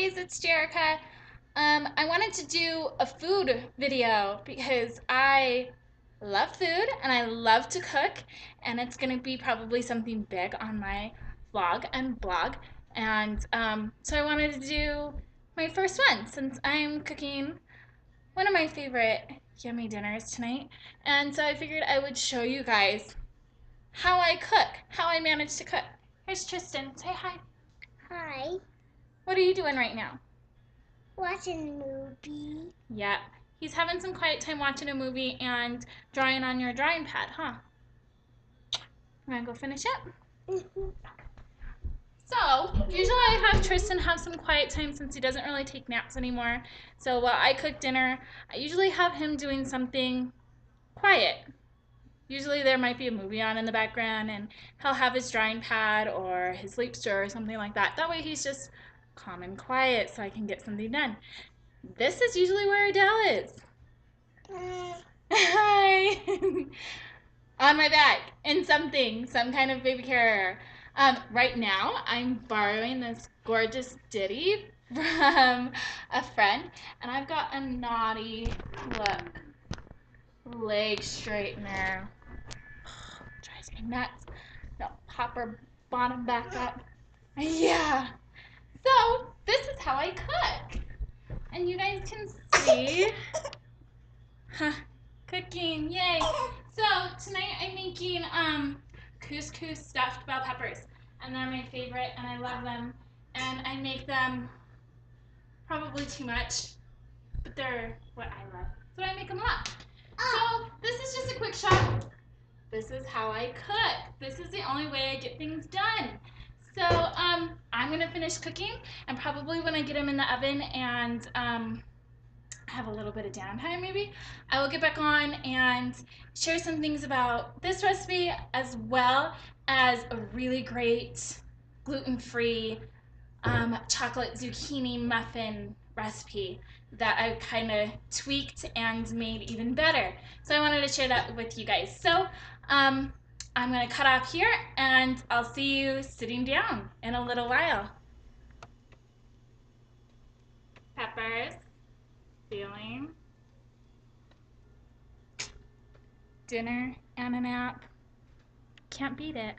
guys, it's Jerica. I wanted to do a food video because I love food and I love to cook, and it's gonna be probably something big on my vlog and blog. And so I wanted to do my first one since I'm cooking one of my favorite yummy dinners tonight. And so I figured I would show you guys how I cook, how I manage to cook. Here's Tristan. Say hi. Hi. What are you doing right now? Watching a movie. Yep. He's having some quiet time watching a movie and drawing on your drawing pad, huh? You wanna go finish it? So, usually I have Tristan have some quiet time since he doesn't really take naps anymore. So while I cook dinner, I usually have him doing something quiet. Usually there might be a movie on in the background and he'll have his drawing pad or his sleep stir or something like that. That way he's just calm and quiet so I can get something done. This is usually where Adele is. Hi. On my back in something, some kind of baby carrier. Right now, I'm borrowing this gorgeous ditty from a friend, and I've got a naughty look leg straightener. Drives me nuts. No, pop her bottom back up. Yeah. So this is how I cook, and you guys can see. Huh, cooking, yay! So tonight I'm making couscous stuffed bell peppers, and they're my favorite, and I love them. And I make them probably too much, but they're what I love, so I make them a lot. So this is just a quick shot. This is how I cook. This is the only way I get things done. So I'm gonna finish cooking, and probably when I get them in the oven and have a little bit of downtime maybe, I will get back on and share some things about this recipe as well as a really great gluten-free chocolate zucchini muffin recipe that I kind of tweaked and made even better. So I wanted to share that with you guys. So I'm going to cut off here and I'll see you sitting down in a little while. Peppers, feeling. Dinner and a nap. Can't beat it.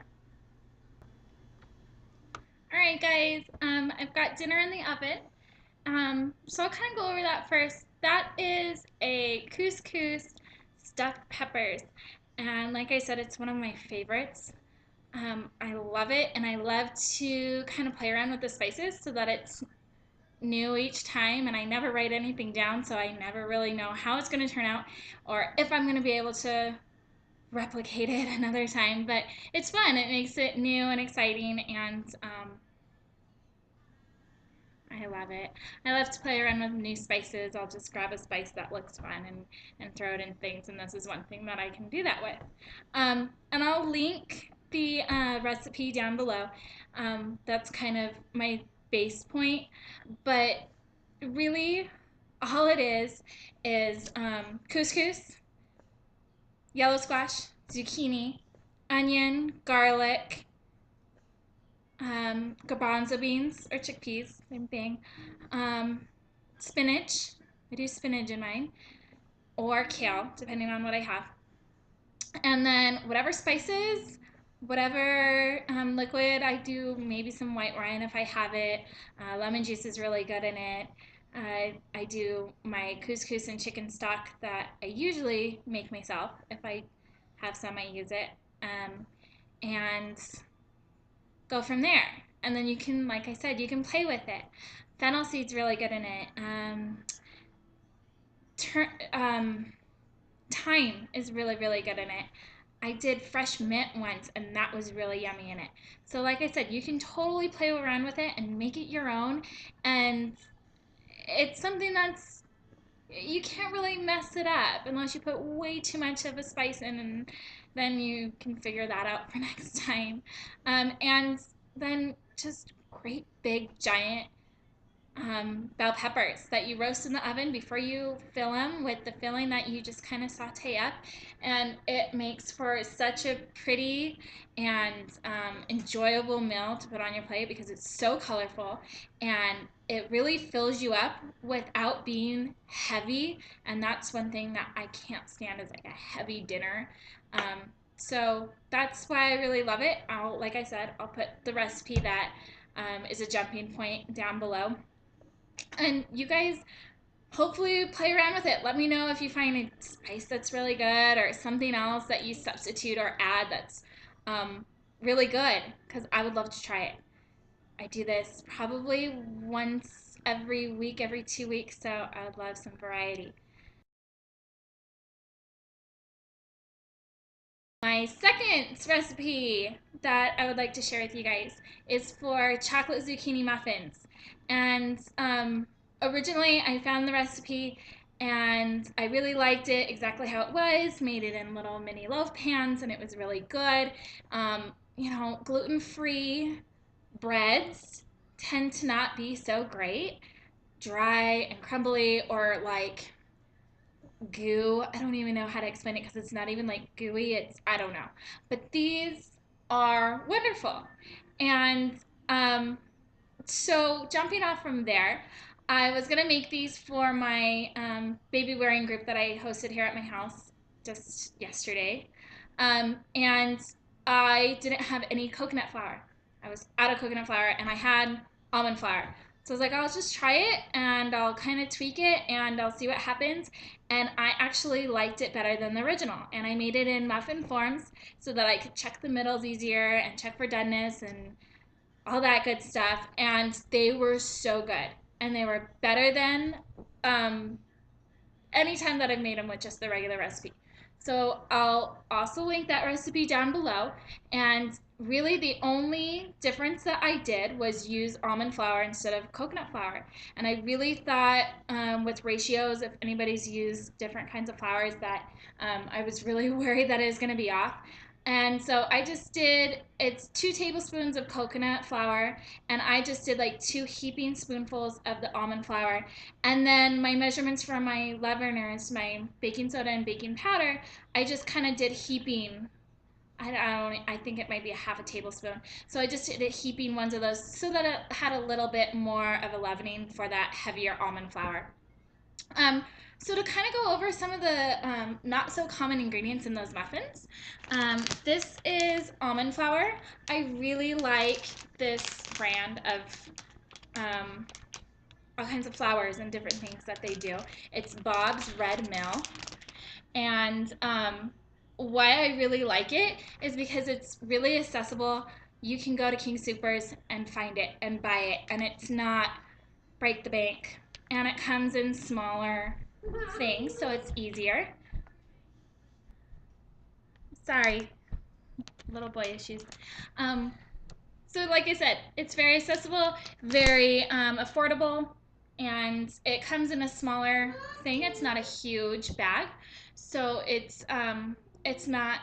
Alright guys, I've got dinner in the oven. So I'll kind of go over that first. That is a couscous stuffed peppers. And like I said, it's one of my favorites. I love it, and I love to kind of play around with the spices so that it's new each time, and I never write anything down, so I never really know how it's going to turn out or if I'm going to be able to replicate it another time, but it's fun. It makes it new and exciting, and I love it. I love to play around with new spices. I'll just grab a spice that looks fun and throw it in things, and this is one thing that I can do that with. And I'll link the recipe down below. That's kind of my base point, but really all it is couscous, yellow squash, zucchini, onion, garlic, garbanzo beans or chickpeas, same thing, spinach, I do spinach in mine, or kale, depending on what I have, and then whatever spices, whatever liquid, I do maybe some white wine if I have it. Lemon juice is really good in it. I do my couscous and chicken stock that I usually make myself. If I have some, I use it. And go from there. And then you can, like I said, you can play with it. Fennel seed's really good in it. Thyme is really, really good in it. I did fresh mint once, and that was really yummy in it. So like I said, you can totally play around with it and make it your own. And it's something that's, you can't really mess it up unless you put way too much of a spice in, and then you can figure that out for next time. And then just great big giant bell peppers that you roast in the oven before you fill them with the filling that you just kind of saute up. And it makes for such a pretty and enjoyable meal to put on your plate because it's so colorful and it really fills you up without being heavy. And that's one thing that I can't stand is like a heavy dinner. So that's why I really love it. Like I said, I'll put the recipe that is a jumping point down below. And you guys hopefully play around with it. Let me know if you find a spice that's really good or something else that you substitute or add that's really good because I would love to try it. I do this probably once every week, every 2 weeks, so I would love some variety. My second recipe that I would like to share with you guys is for chocolate zucchini muffins. And originally I found the recipe and I really liked it exactly how it was, made it in little mini loaf pans and it was really good. Gluten-free breads tend to not be so great, dry and crumbly or like goo. I don't even know how to explain it because it's not even like gooey. I don't know. But these are wonderful. And so jumping off from there, I was gonna make these for my baby wearing group that I hosted here at my house just yesterday, and I didn't have any coconut flour. I was out of coconut flour, and I had almond flour. So I was like, I'll just try it, and I'll kind of tweak it, and I'll see what happens. And I actually liked it better than the original, and I made it in muffin forms so that I could check the middles easier and check for doneness and all that good stuff. And they were so good. And they were better than um, any time that I've made them with just the regular recipe. So I'll also link that recipe down below. And really the only difference that I did was use almond flour instead of coconut flour. And I really thought with ratios, if anybody's used different kinds of flours, that I was really worried that it was going to be off. And so I just did, it's 2 tablespoons of coconut flour, and I just did like 2 heaping spoonfuls of the almond flour. And then my measurements for my leaveners, my baking soda and baking powder, I just kind of did heaping. I think it might be a half a tablespoon. So I just did heaping ones of those so that it had a little bit more of a leavening for that heavier almond flour. Um, so to kind of go over some of the not so common ingredients in those muffins, this is almond flour. I really like this brand of all kinds of flours and different things that they do. It's Bob's Red Mill. And why I really like it is because it's really accessible. You can go to King Soopers and find it and buy it, and it's not break the bank. And it comes in smaller things, so it's easier. Sorry, little boy issues. Um, So, like I said, it's very accessible, very affordable, and it comes in a smaller thing. It's not a huge bag, so it's not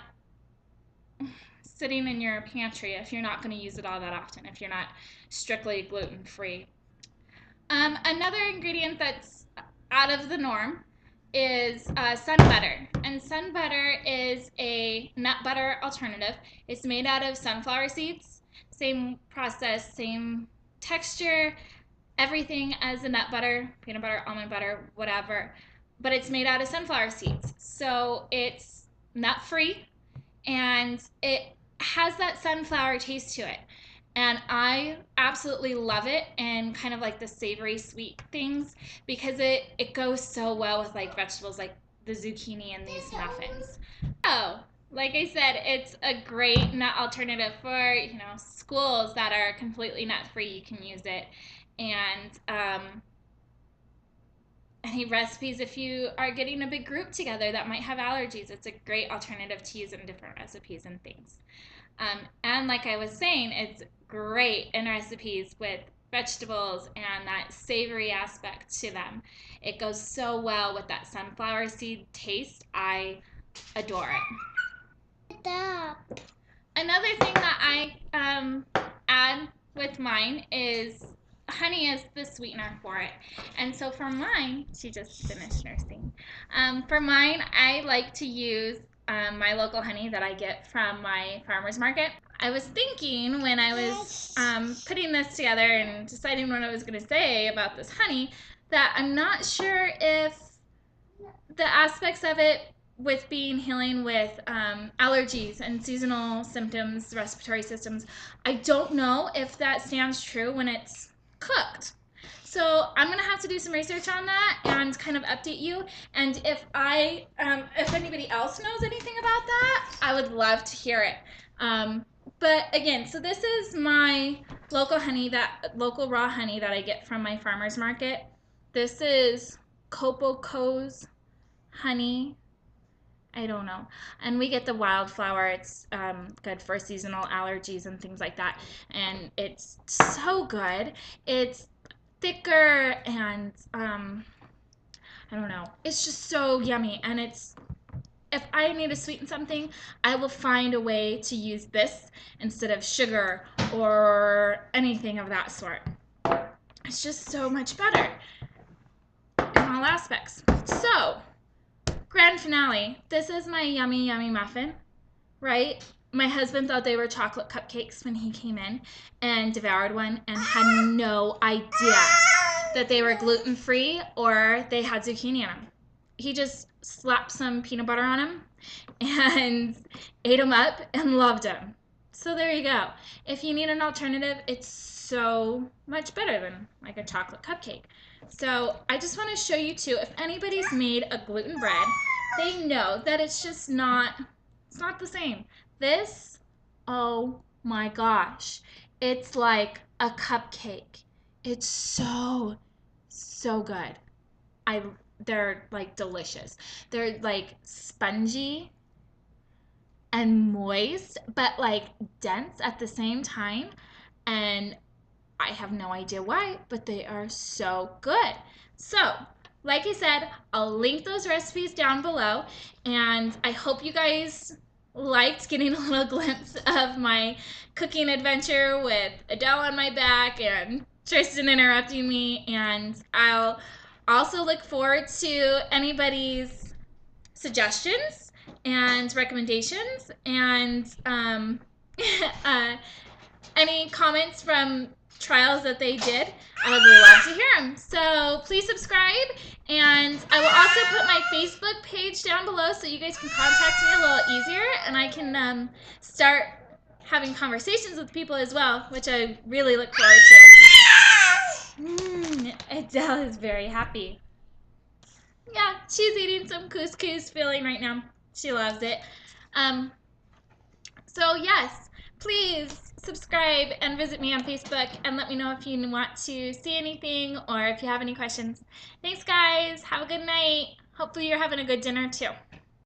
sitting in your pantry if you're not going to use it all that often. If you're not strictly gluten free. Another ingredient that's out of the norm is sun butter. And sun butter is a nut butter alternative. It's made out of sunflower seeds. Same process, same texture, everything as a nut butter, peanut butter, almond butter, whatever. But it's made out of sunflower seeds. So it's nut free and it has that sunflower taste to it. And I absolutely love it and kind of like the savory sweet things because it goes so well with like vegetables like the zucchini in these muffins. So, like I said, it's a great nut alternative for, schools that are completely nut free. You can use it. And any recipes if you are getting a big group together that might have allergies, it's a great alternative to use in different recipes and things. And like I was saying, it's great in recipes with vegetables and that savory aspect to them. It goes so well with that sunflower seed taste. I adore it. Another thing that I add with mine is honey is the sweetener for it. And so for mine, she just finished nursing. For mine, I like to use my local honey that I get from my farmer's market. I was thinking when I was putting this together and deciding what I was going to say about this honey that I'm not sure if the aspects of it with being healing with allergies and seasonal symptoms, respiratory systems, I don't know if that stands true when it's cooked. So I'm gonna have to do some research on that and kind of update you. And if anybody else knows anything about that, I would love to hear it. But again, so this is my local raw honey that I get from my farmer's market. This is Couscous honey. I don't know. And we get the wildflower. It's good for seasonal allergies and things like that. And it's so good. It's thicker and I don't know. It's just so yummy. And if I need to sweeten something, I will find a way to use this instead of sugar or anything of that sort. It's just so much better in all aspects. So, grand finale. This is my yummy, yummy muffin, right? My husband thought they were chocolate cupcakes when he came in and devoured one and had no idea that they were gluten-free or they had zucchini in them. He just slapped some peanut butter on them and ate them up and loved them. So there you go. If you need an alternative, it's so much better than like a chocolate cupcake. So I just want to show you too, if anybody's made a gluten bread, they know that it's not the same. This, oh my gosh, it's like a cupcake. It's so good. They're like delicious. They're like spongy and moist, but like dense at the same time. And I have no idea why, but they are so good. So, like I said, I'll link those recipes down below, and I hope you guys liked getting a little glimpse of my cooking adventure with Adele on my back and Tristan interrupting me, and I'll also look forward to anybody's suggestions and recommendations and uh, any comments from trials that they did. I would love to hear them. So please subscribe, and I will also put my Facebook page down below so you guys can contact me a little easier, and I can start having conversations with people as well, which I really look forward to. Adele is very happy. Yeah, she's eating some couscous filling right now. She loves it. So yes, please subscribe and visit me on Facebook and let me know if you want to see anything or if you have any questions. Thanks guys. Have a good night. Hopefully you're having a good dinner too.